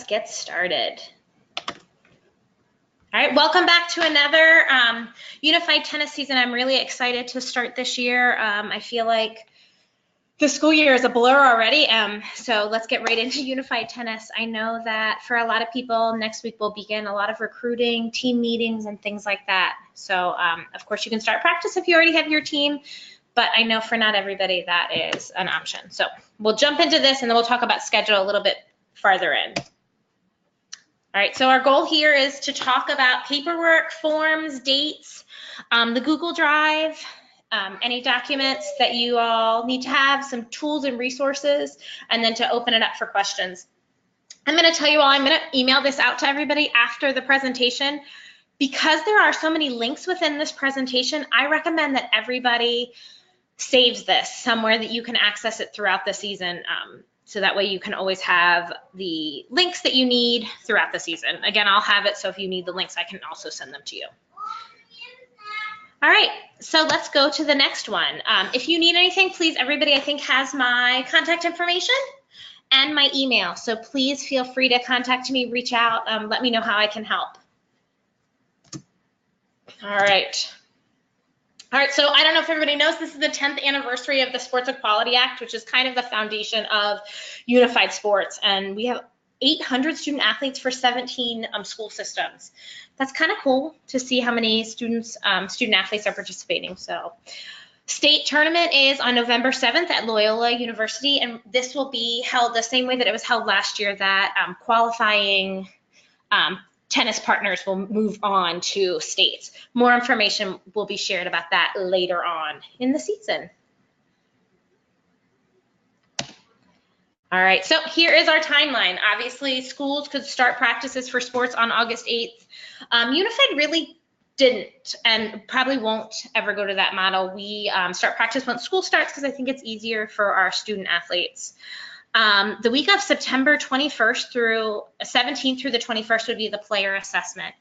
get started. All right, welcome back to another Unified Tennis season. I'm really excited to start this year. I feel like the school year is a blur already, so let's get right into Unified Tennis. I know that for a lot of people, next week will begin a lot of recruiting, team meetings, and things like that. So, of course, you can start practice if you already have your team, but I know for not everybody that is an option. So we'll jump into this, and then we'll talk about schedule a little bit farther in. All right, so our goal here is to talk about paperwork, forms, dates, the Google Drive, any documents that you all need to have, some tools and resources, and then to open it up for questions. I'm going to tell you all, I'm going to email this out to everybody after the presentation. Because there are so many links within this presentation, I recommend that everybody saves this somewhere that you can access it throughout the season. So that way you can always have the links that you need throughout the season. Again, I'll have it, so if you need the links, I can also send them to you. All right, so let's go to the next one. If you need anything, please, everybody I think has my contact information and my email. So please feel free to contact me, reach out, let me know how I can help. All right. All right, so I don't know if everybody knows, this is the 10th anniversary of the Sports Equality Act, which is kind of the foundation of unified sports. And we have 800 student athletes for 17 school systems. That's kind of cool to see how many student athletes are participating. So state tournament is on November 7th at Loyola University, and this will be held the same way that it was held last year, that qualifying tennis partners will move on to states. More information will be shared about that later on in the season. All right, so here is our timeline. Obviously, schools could start practices for sports on August 8th. Unified really didn't and probably won't ever go to that model. We start practice when school starts because I think it's easier for our student athletes. The week of September 21st through 17th through the 21st would be the player assessment.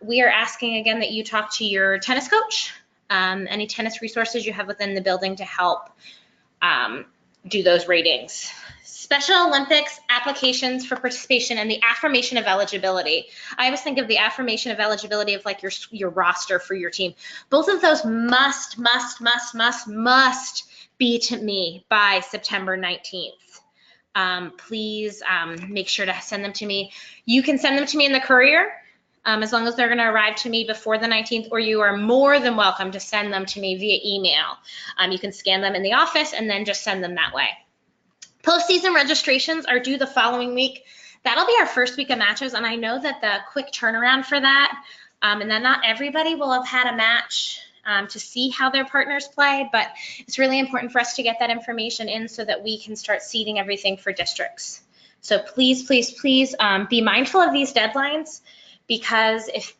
We are asking again that you talk to your tennis coach, any tennis resources you have within the building to help do those ratings. Special Olympics applications for participation and the affirmation of eligibility. I always think of the affirmation of eligibility of like your roster for your team. Both of those must be to me by September 19th. Please make sure to send them to me. You can send them to me in the courier as long as they're going to arrive to me before the 19th, or you are more than welcome to send them to me via email. You can scan them in the office and then just send them that way. Postseason registrations are due the following week. That'll be our first week of matches, and I know that the quick turnaround for that, and that not everybody will have had a match to see how their partners play, but it's really important for us to get that information in so that we can start seeding everything for districts. So please, please, please be mindful of these deadlines, because if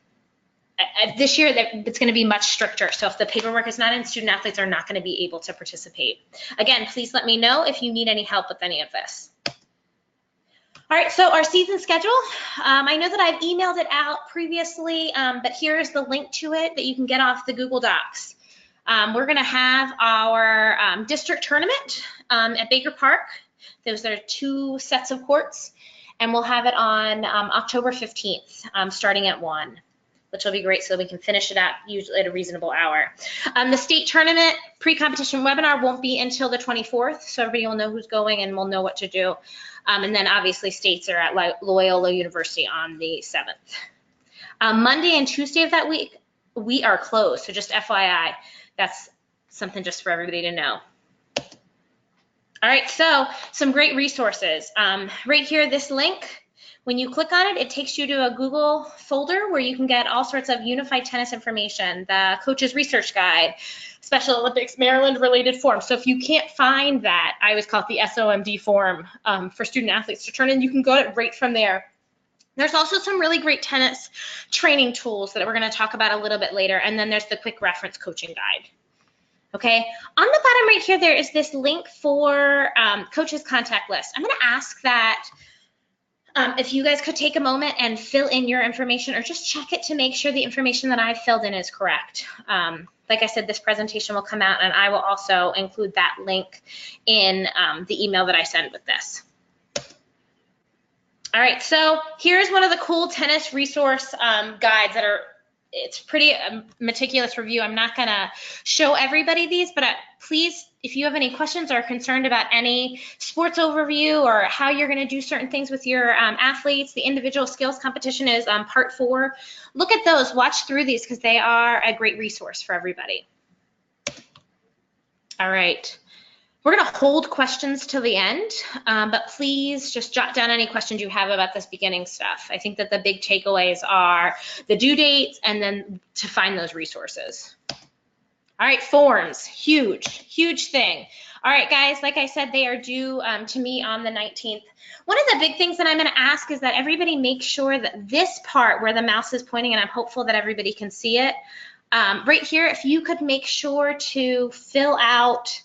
this year it's going to be much stricter. So if the paperwork is not in, student athletes are not going to be able to participate. Again, please let me know if you need any help with any of this. All right, so our season schedule, I know that I've emailed it out previously, but here's the link to it that you can get off the Google Docs. We're gonna have our district tournament at Baker Park. Those are 2 sets of courts, and we'll have it on October 15th, starting at 1, which will be great so that we can finish it out usually at a reasonable hour. The state tournament pre-competition webinar won't be until the 24th, so everybody will know who's going and will know what to do. And then obviously states are at Loyola University on the 7th. Monday and Tuesday of that week, we are closed. So just FYI, that's something just for everybody to know. All right, so some great resources. Right here, this link, when you click on it, it takes you to a Google folder where you can get all sorts of unified tennis information, the coach's research guide, Special Olympics Maryland related forms. So if you can't find that, I always call it the SOMD form for student athletes to turn in, you can go right from there. There's also some really great tennis training tools that we're going to talk about a little bit later. And then there's the quick reference coaching guide. Okay, on the bottom right here, there is this link for coach's contact list. I'm going to ask that if you guys could take a moment and fill in your information, or just check it to make sure the information that I've filled in is correct. Like I said, this presentation will come out, and I will also include that link in the email that I send with this. All right, so here's one of the cool tennis resource guides that are, it's pretty meticulous review. I'm not gonna show everybody these, but please, if you have any questions or are concerned about any sports overview or how you're gonna do certain things with your athletes, the individual skills competition is part 4. Look at those, watch through these because they are a great resource for everybody. All right. We're going to hold questions till the end, but please just jot down any questions you have about this beginning stuff. I think that the big takeaways are the due dates and then to find those resources. All right, forms, huge thing. All right, guys, like I said, they are due to me on the 19th. One of the big things that I'm going to ask is that everybody make sure that this part where the mouse is pointing, and I'm hopeful that everybody can see it, right here, if you could make sure to fill out,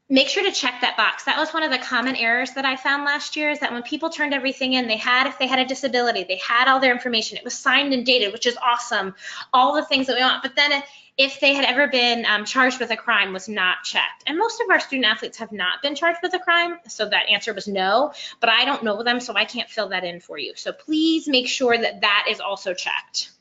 make sure to check that box. That was one of the common errors that I found last year, is that when people turned everything in, they had, if they had a disability, they had all their information. It was signed and dated, which is awesome. All the things that we want. But then if they had ever been charged with a crime, was not checked. And most of our student athletes have not been charged with a crime, so that answer was no. But I don't know them, so I can't fill that in for you. So please make sure that that is also checked.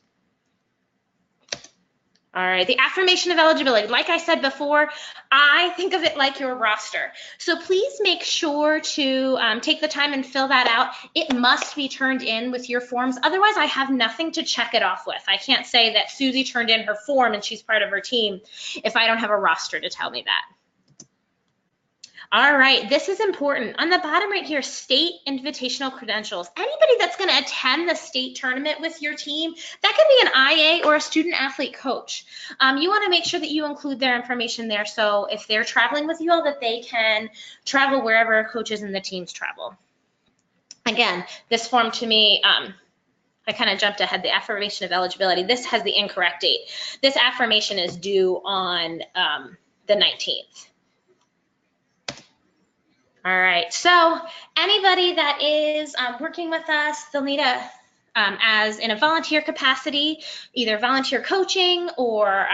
All right, the affirmation of eligibility. Like I said before, I think of it like your roster. So please make sure to take the time and fill that out. It must be turned in with your forms. Otherwise, I have nothing to check it off with. I can't say that Susie turned in her form and she's part of her team if I don't have a roster to tell me that. All right, this is important. On the bottom right here, state invitational credentials. Anybody that's going to attend the state tournament with your team, that could be an IA or a student athlete coach. You want to make sure that you include their information there, so if they're traveling with you all, that they can travel wherever coaches and the teams travel. Again, this form to me, I kind of jumped ahead, the affirmation of eligibility. This has the incorrect date. This affirmation is due on the 19th. All right, so anybody that is working with us, they'll need a, as in a volunteer capacity, either volunteer coaching or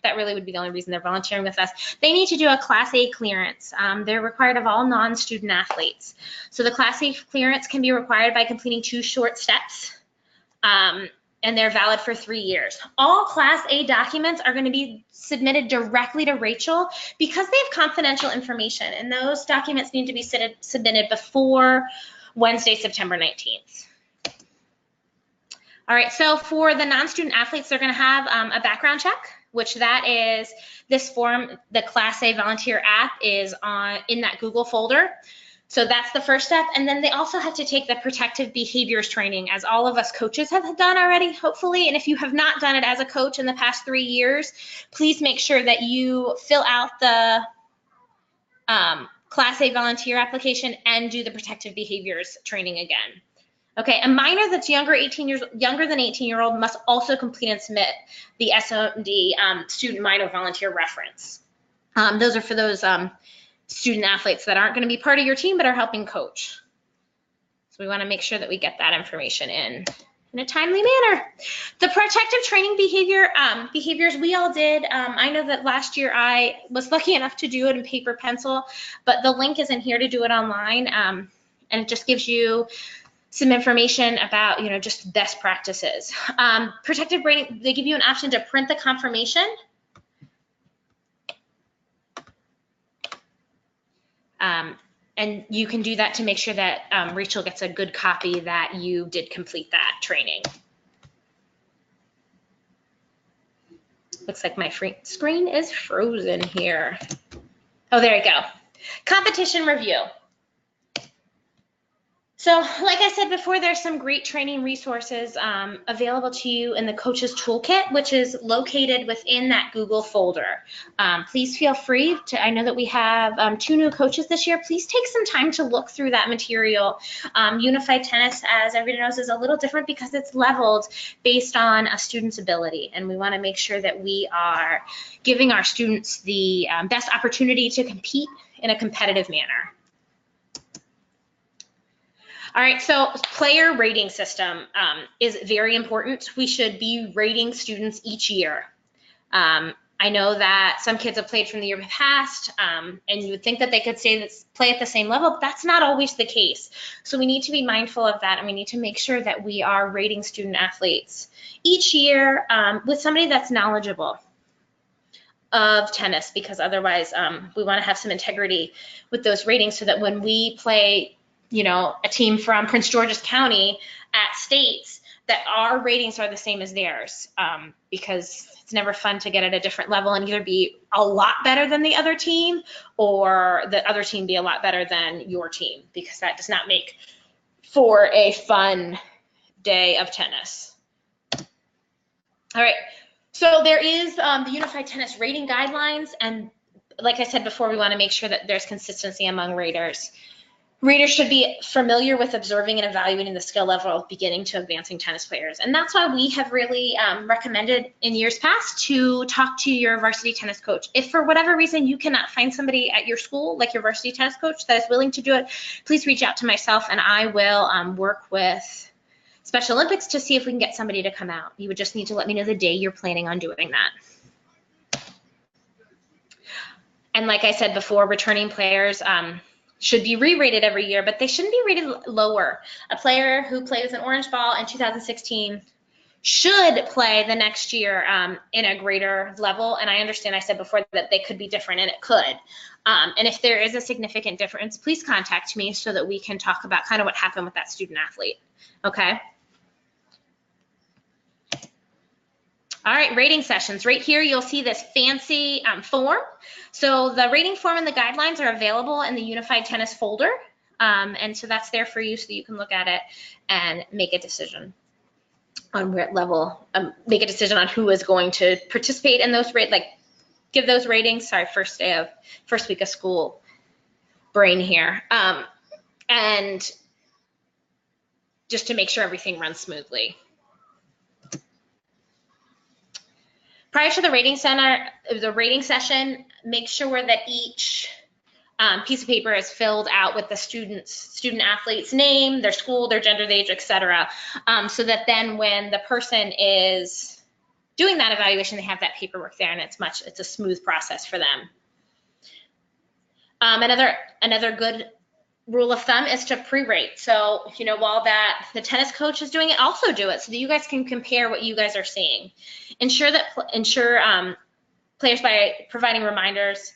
that really would be the only reason they're volunteering with us. They need to do a Class A clearance. They're required of all non-student athletes. So the Class A clearance can be required by completing 2 short steps. And they're valid for 3 years. All Class A documents are going to be submitted directly to Rachel because they have confidential information, and those documents need to be submitted before Wednesday, September 19th. All right, so for the non-student athletes, they're going to have a background check, which that is this form. The Class A volunteer app is in that Google folder. So that's the first step. And then they also have to take the protective behaviors training, as all of us coaches have done already, hopefully. And if you have not done it as a coach in the past 3 years, please make sure that you fill out the Class A volunteer application and do the protective behaviors training again. Okay, a minor that's younger than 18-year-old must also complete and submit the SOD student minor volunteer reference. Those are for those student athletes that aren't going to be part of your team but are helping coach. So we want to make sure that we get that information in a timely manner. The protective training behaviors we all did. I know that last year I was lucky enough to do it in paper pencil, but the link is in here to do it online, and it just gives you some information about, just best practices. Protective training, they give you an option to print the confirmation. And you can do that to make sure that Rachel gets a good copy that you did complete that training. Looks like my screen is frozen here. Oh, there you go. Competition review. So like I said before, there's some great training resources available to you in the Coach's Toolkit, which is located within that Google folder. Please feel free to, I know that we have 2 new coaches this year. Please take some time to look through that material. Unified Tennis, as everybody knows, is a little different because it's leveled based on a student's ability. And we want to make sure that we are giving our students the best opportunity to compete in a competitive manner. All right, so player rating system is very important. We should be rating students each year. I know that some kids have played from the year past, and you would think that they could play at the same level, but that's not always the case. So we need to be mindful of that, and we need to make sure that we are rating student athletes each year with somebody that's knowledgeable of tennis, because otherwise we want to have some integrity with those ratings so that when we play, a team from Prince George's County at states, that our ratings are the same as theirs, because it's never fun to get at a different level and either be a lot better than the other team or the other team be a lot better than your team, because that does not make for a fun day of tennis. All right, so there is the Unified Tennis Rating Guidelines, and like I said before, we want to make sure that there's consistency among raters. Raters should be familiar with observing and evaluating the skill level of beginning to advancing tennis players. And that's why we have really recommended in years past to talk to your varsity tennis coach. If for whatever reason you cannot find somebody at your school, like your varsity tennis coach, that is willing to do it, please reach out to myself and I will work with Special Olympics to see if we can get somebody to come out. You would just need to let me know the day you're planning on doing that. And like I said before, returning players should be re-rated every year, but they shouldn't be rated lower. A player who played with an orange ball in 2016 should play the next year in a greater level. And I understand I said before that they could be different, and it could. And if there is a significant difference, please contact me so that we can talk about kind of what happened with that student athlete. Okay. All right, rating sessions. Right here, you'll see this fancy form. So the rating form and the guidelines are available in the Unified Tennis folder. And so that's there for you so that you can look at it and make a decision on what level, make a decision on who is going to participate in those give those ratings. Sorry, first week of school brain here. And just to make sure everything runs smoothly. Prior to the rating session, make sure that each piece of paper is filled out with the student athlete's name, their school, their gender, their age, etc. So that then when the person is doing that evaluation, they have that paperwork there, and it's a smooth process for them. Another good rule of thumb is to pre-rate. So, while the tennis coach is doing it, also do it so that you guys can compare what you guys are seeing. Ensure players by providing reminders,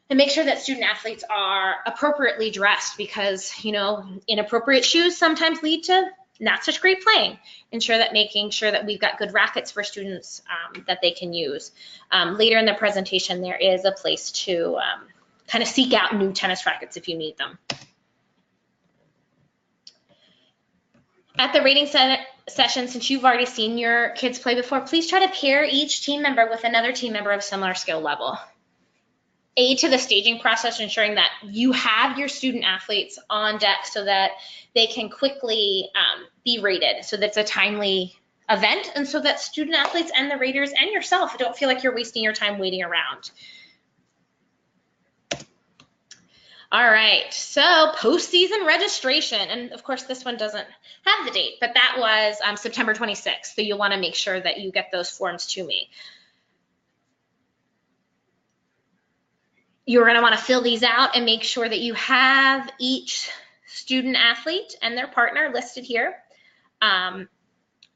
and make sure that student athletes are appropriately dressed, because, inappropriate shoes sometimes lead to not such great playing. Making sure that we've got good rackets for students that they can use. Later in the presentation, there is a place to kind of seek out new tennis rackets if you need them. At the rating session, since you've already seen your kids play before, please try to pair each team member with another team member of similar skill level. Aid to the staging process, ensuring that you have your student athletes on deck so that they can quickly be rated, so that's a timely event, and so that student athletes and the raters and yourself don't feel like you're wasting your time waiting around. All right, so postseason registration, and of course this one doesn't have the date, but that was September 26th, so you'll want to make sure that you get those forms to me. You're going to want to fill these out and make sure that you have each student athlete and their partner listed here.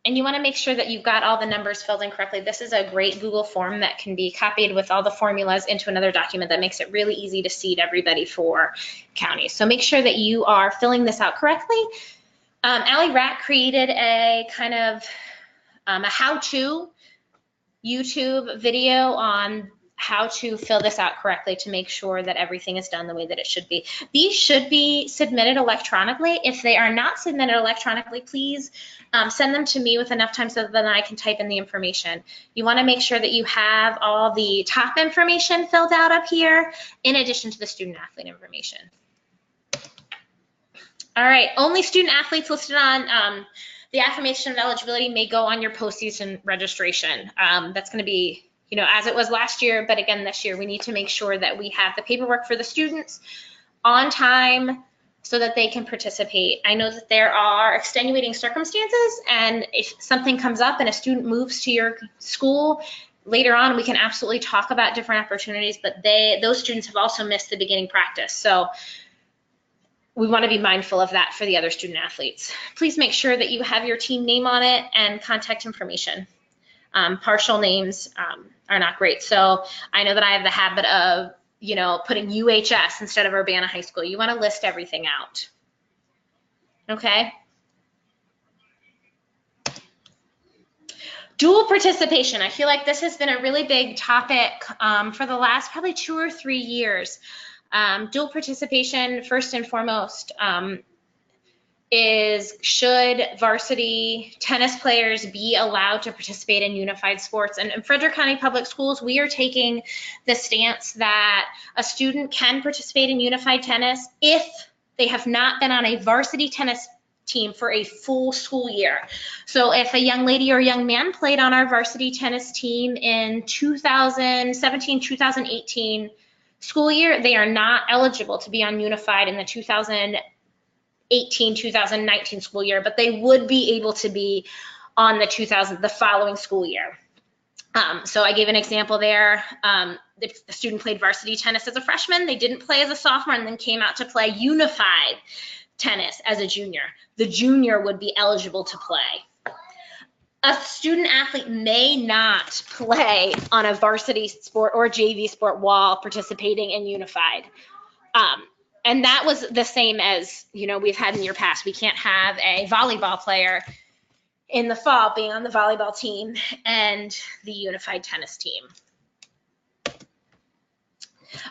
And you want to make sure that you've got all the numbers filled in correctly. This is a great Google form that can be copied with all the formulas into another document that makes it really easy to see to everybody for counties. So make sure that you are filling this out correctly. Allie Rack created a kind of a how-to YouTube video on how to fill this out correctly to make sure that everything is done the way that it should be. These should be submitted electronically. If they are not submitted electronically, please send them to me with enough time so that I can type in the information. You want to make sure that you have all the top information filled out up here in addition to the student athlete information. All right, only student athletes listed on the affirmation of eligibility may go on your postseason registration. That's going to be, as it was last year, but again this year, we need to make sure that we have the paperwork for the students on time so that they can participate. I know that there are extenuating circumstances, and if something comes up and a student moves to your school, later on, we can absolutely talk about different opportunities, but those students have also missed the beginning practice. So we want to be mindful of that for the other student athletes. Please make sure that you have your team name on it and contact information. Partial names are not great. So I know that I have the habit of, putting UHS instead of Urbana High School. You want to list everything out. Okay? Dual participation. I feel like this has been a really big topic for the last probably 2 or 3 years. Dual participation, first and foremost, is should varsity tennis players be allowed to participate in unified sports? And in Frederick County Public Schools, we are taking the stance that a student can participate in unified tennis if they have not been on a varsity tennis team for a full school year. So if a young lady or young man played on our varsity tennis team in 2017-2018 school year, they are not eligible to be on unified in the 2018-2019 school year, but they would be able to be on the following school year. So I gave an example there. The student played varsity tennis as a freshman. They didn't play as a sophomore and then came out to play unified tennis as a junior. The junior would be eligible to play. A student athlete may not play on a varsity sport or JV sport while participating in unified. And that was the same as, we've had in your past. We can't have a volleyball player in the fall being on the volleyball team and the unified tennis team.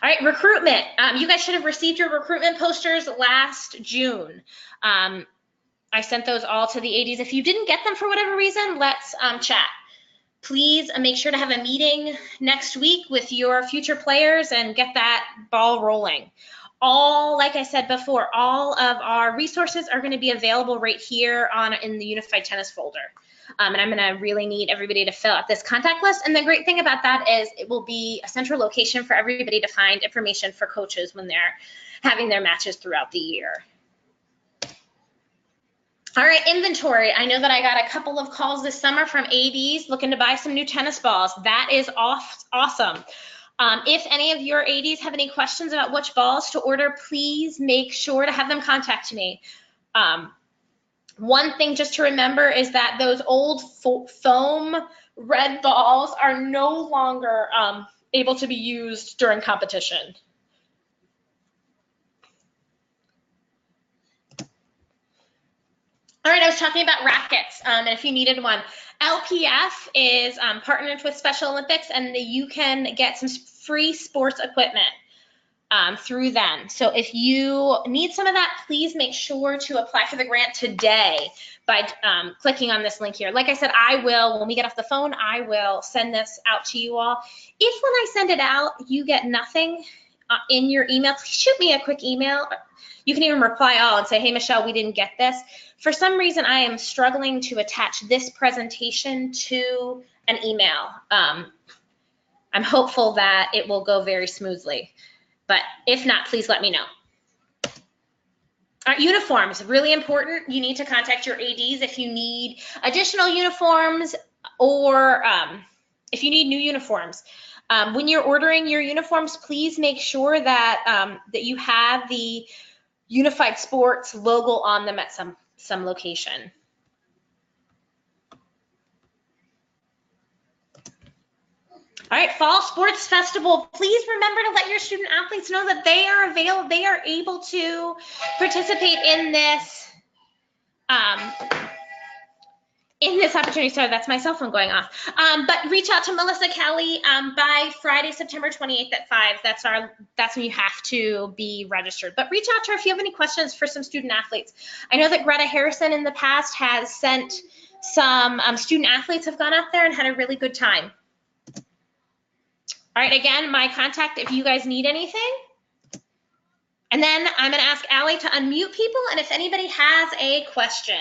All right, recruitment. You guys should have received your recruitment posters last June. I sent those all to the ADs. If you didn't get them for whatever reason, let's chat. Please make sure to have a meeting next week with your future players and get that ball rolling. Like I said before, all of our resources are going to be available right here in the Unified Tennis folder. And I'm going to really need everybody to fill out this contact list. And the great thing about that is it will be a central location for everybody to find information for coaches when they're having their matches throughout the year. All right, inventory. I know that I got a couple of calls this summer from ADs looking to buy some new tennis balls. That is awesome. If any of your ADs have any questions about which balls to order, please make sure to have them contact me. One thing just to remember is that those old foam red balls are no longer able to be used during competition. All right, I was talking about rackets, and if you needed one. LPF is partnered with Special Olympics, and you can get some free sports equipment through them. So if you need some of that, please make sure to apply for the grant today by clicking on this link here. Like I said, when we get off the phone, I will send this out to you all. If when I send it out, you get nothing in your email, please shoot me a quick email. You can even reply all and say, hey, Michelle, we didn't get this. For some reason, I am struggling to attach this presentation to an email. I'm hopeful that it will go very smoothly, but if not, please let me know. All right, uniforms, really important. You need to contact your ADs if you need additional uniforms or if you need new uniforms. When you're ordering your uniforms, please make sure that you have the Unified Sports logo on them at some location. All right, Fall Sports Festival. Please remember to let your student athletes know that they are able to participate in this opportunity. Sorry, that's my cell phone going off. But reach out to Melissa Kelly by Friday, September 28th at 5. That's when you have to be registered. But reach out to her if you have any questions for some student athletes. I know that Greta Harrison in the past has sent some student athletes have gone up there and had a really good time. All right, again, my contact if you guys need anything. And then I'm going to ask Allie to unmute people and if anybody has a question.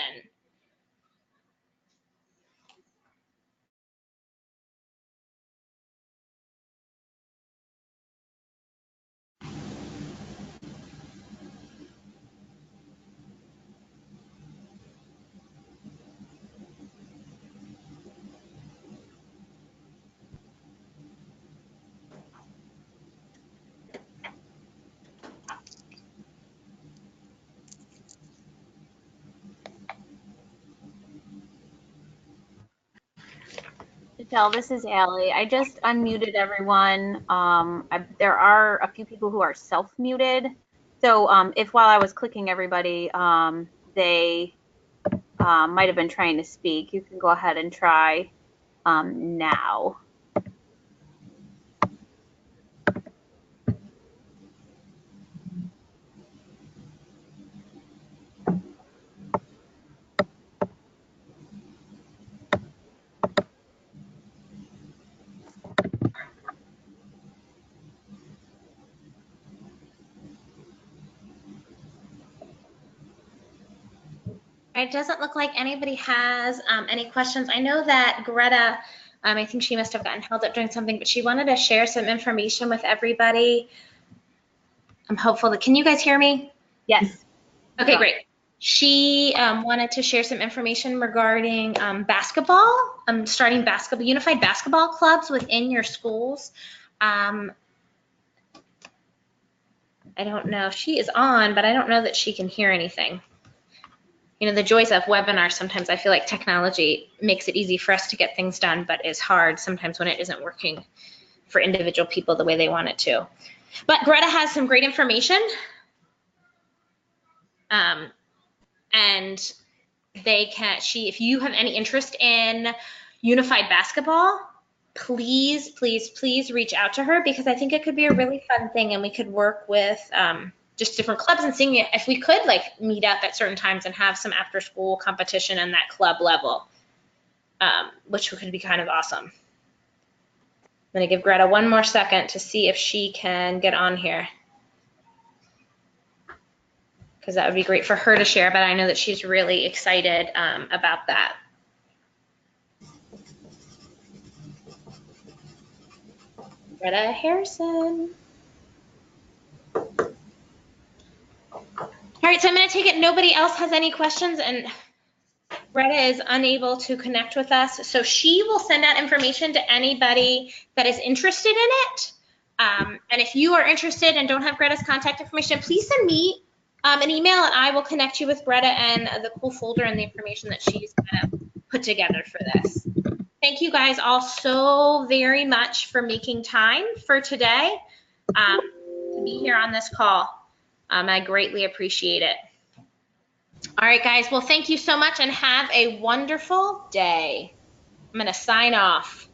Michelle, this is Allie. I just unmuted everyone. There are a few people who are self-muted. So if while I was clicking everybody, they might have been trying to speak, you can go ahead and try now. It doesn't look like anybody has any questions. I know that Greta, I think she must have gotten held up doing something, but she wanted to share some information with everybody. I'm hopeful that, can you guys hear me? Yes. Okay, great. She wanted to share some information regarding basketball, starting basketball, unified basketball clubs within your schools. I don't know if she is on, but I don't know that she can hear anything. You know, the joys of webinars, sometimes I feel like technology makes it easy for us to get things done, but is hard sometimes when it isn't working for individual people the way they want it to. But Greta has some great information. And they can, if you have any interest in unified basketball, please, please, please reach out to her, because I think it could be a really fun thing, and we could work with just different clubs and seeing if we could like meet up at certain times and have some after school competition on that club level, which could be kind of awesome. I'm going to give Greta one more second to see if she can get on here, because that would be great for her to share, but I know that she's really excited about that. Greta Harrison. All right, so I'm going to take it nobody else has any questions, and Greta is unable to connect with us, so she will send out information to anybody that is interested in it. And if you are interested and don't have Greta's contact information, please send me an email, and I will connect you with Greta and the cool folder and the information that she's kind of put together for this. Thank you guys all so very much for making time for today to be here on this call. I greatly appreciate it. All right, guys. Well, thank you so much and have a wonderful day. I'm going to sign off.